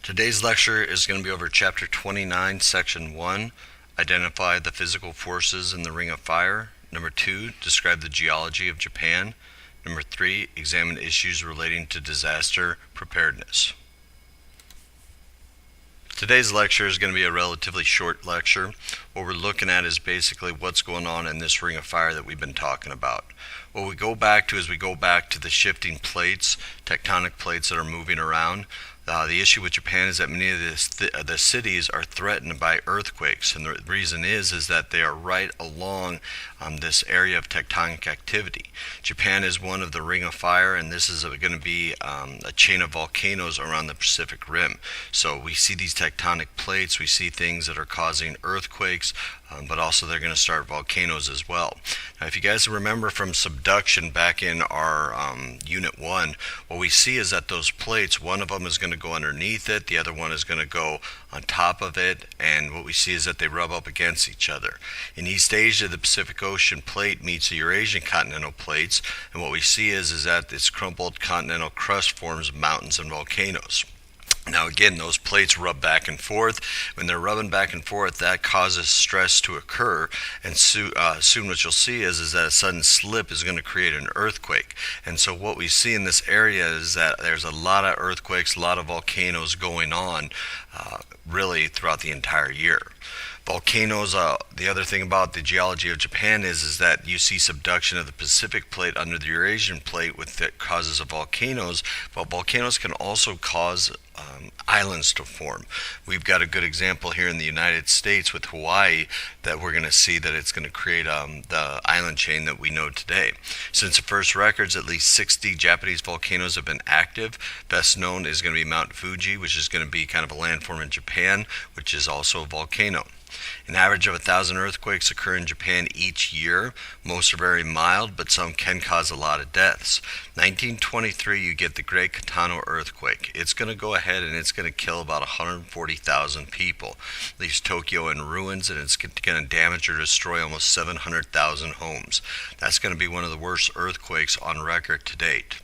Today's lecture is going to be over Chapter 29, Section 1, Identify the Physical Forces in the Ring of Fire. Number 2, Describe the Geology of Japan. Number 3, Examine issues relating to disaster preparedness. Today's lecture is going to be a relatively short lecture. What we're looking at is basically what's going on in this ring of fire that we've been talking about. What we go back to is we go back to the shifting plates, tectonic plates that are moving around. The issue with Japan is that many of the cities are threatened by earthquakes, and the reason is that they are right along this area of tectonic activity. Japan is one of the Ring of Fire, and this is going to be a chain of volcanoes around the Pacific Rim. So we see these tectonic plates, we see things that are causing earthquakes, but also they're going to start volcanoes as well. Now, if you guys remember from subduction back in our Unit 1, what we see is that those plates, one of them is going to go underneath it, the other one is going to go on top of it, and what we see is that they rub up against each other. In East Asia, the Pacific Ocean plate meets the Eurasian continental plates, and what we see is that this crumpled continental crust forms mountains and volcanoes. Now again, those plates rub back and forth. When they're rubbing back and forth, that causes stress to occur, and soon what you'll see is that a sudden slip is going to create an earthquake. And so what we see in this area is that there's a lot of earthquakes, a lot of volcanoes going on really throughout the entire year. Volcanoes, the other thing about the geology of Japan is that you see subduction of the Pacific plate under the Eurasian plate with the causes of volcanoes, but volcanoes can also cause islands to form. We've got a good example here in the United States with Hawaii that we're going to see that it's going to create the island chain that we know today. Since the first records, at least 60 Japanese volcanoes have been active. Best known is going to be Mount Fuji, which is going to be kind of a landform in Japan, which is also a volcano. An average of 1,000 earthquakes occur in Japan each year. Most are very mild, but some can cause a lot of deaths. 1923, you get the Great Katano earthquake. It's going to go ahead and it's going to kill about 140,000 people. Leaves Tokyo in ruins, and it's going to damage or destroy almost 700,000 homes. That's going to be one of the worst earthquakes on record to date.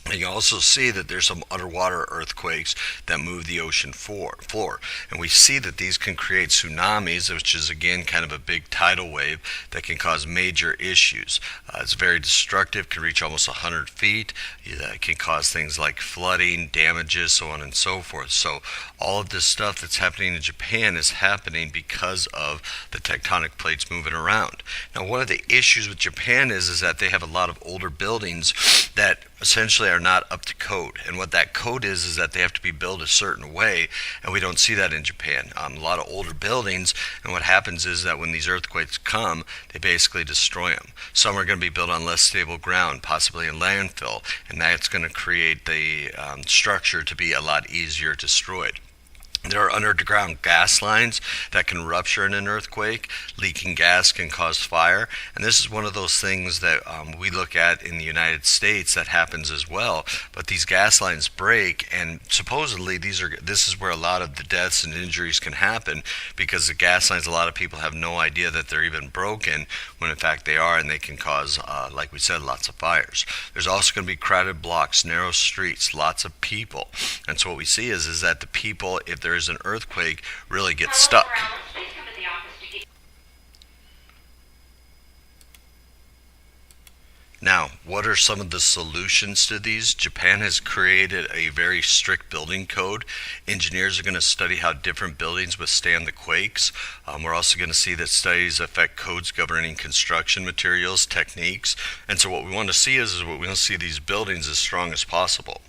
And you also see that there's some underwater earthquakes that move the ocean floor. And we see that these can create tsunamis, which is again kind of a big tidal wave that can cause major issues. It's very destructive, can reach almost 100 feet. It can cause things like flooding, damages, so on and so forth. So all of this stuff that's happening in Japan is happening because of the tectonic plates moving around. Now, one of the issues with Japan is that they have a lot of older buildings that essentially are not up to code, and what that code is that they have to be built a certain way, and we don't see that in Japan. A lot of older buildings, and what happens is that when these earthquakes come, they basically destroy them. Some are going to be built on less stable ground, possibly in landfill, and that's going to create the structure to be a lot easier destroyed. There are underground gas lines that can rupture in an earthquake. Leaking gas can cause fire. And this is one of those things that we look at in the United States that happens as well. But these gas lines break, and supposedly this is where a lot of the deaths and injuries can happen, because the gas lines, a lot of people have no idea that they're even broken, when in fact they are, and they can cause, like we said, lots of fires. There's also going to be crowded blocks, narrow streets, lots of people. And so what we see is that the people, if there is an earthquake, really get stuck. Now, what are some of the solutions to these? Japan has created a very strict building code. Engineers are going to study how different buildings withstand the quakes. We're also going to see that studies affect codes governing construction materials, techniques. And so what we want to see is what we want to see these buildings as strong as possible.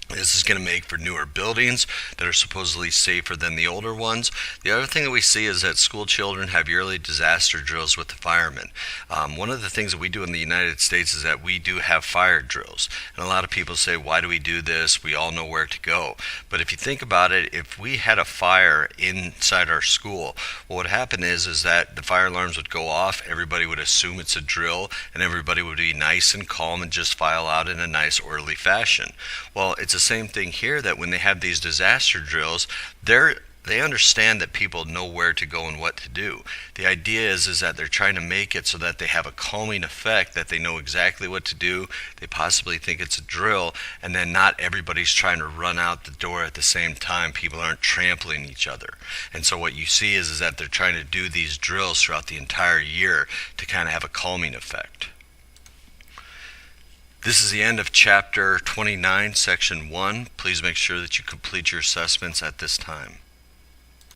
This is going to make for newer buildings that are supposedly safer than the older ones. The other thing that we see is that school children have yearly disaster drills with the firemen. One of the things that we do in the United States is that we do have fire drills. And a lot of people say, why do we do this? We all know where to go. But if you think about it, if we had a fire inside our school, what would happen is that the fire alarms would go off, everybody would assume it's a drill, and everybody would be nice and calm and just file out in a nice, orderly fashion. Well, it's the same thing here, that when they have these disaster drills, they're they understand that people know where to go and what to do. The idea is that they're trying to make it so that they have a calming effect, that they know exactly what to do. They possibly think it's a drill, and then not everybody's trying to run out the door at the same time. People aren't trampling each other. And so what you see is that they're trying to do these drills throughout the entire year to kind of have a calming effect. This is the end of chapter 29, section 1. Please make sure that you complete your assessments at this time.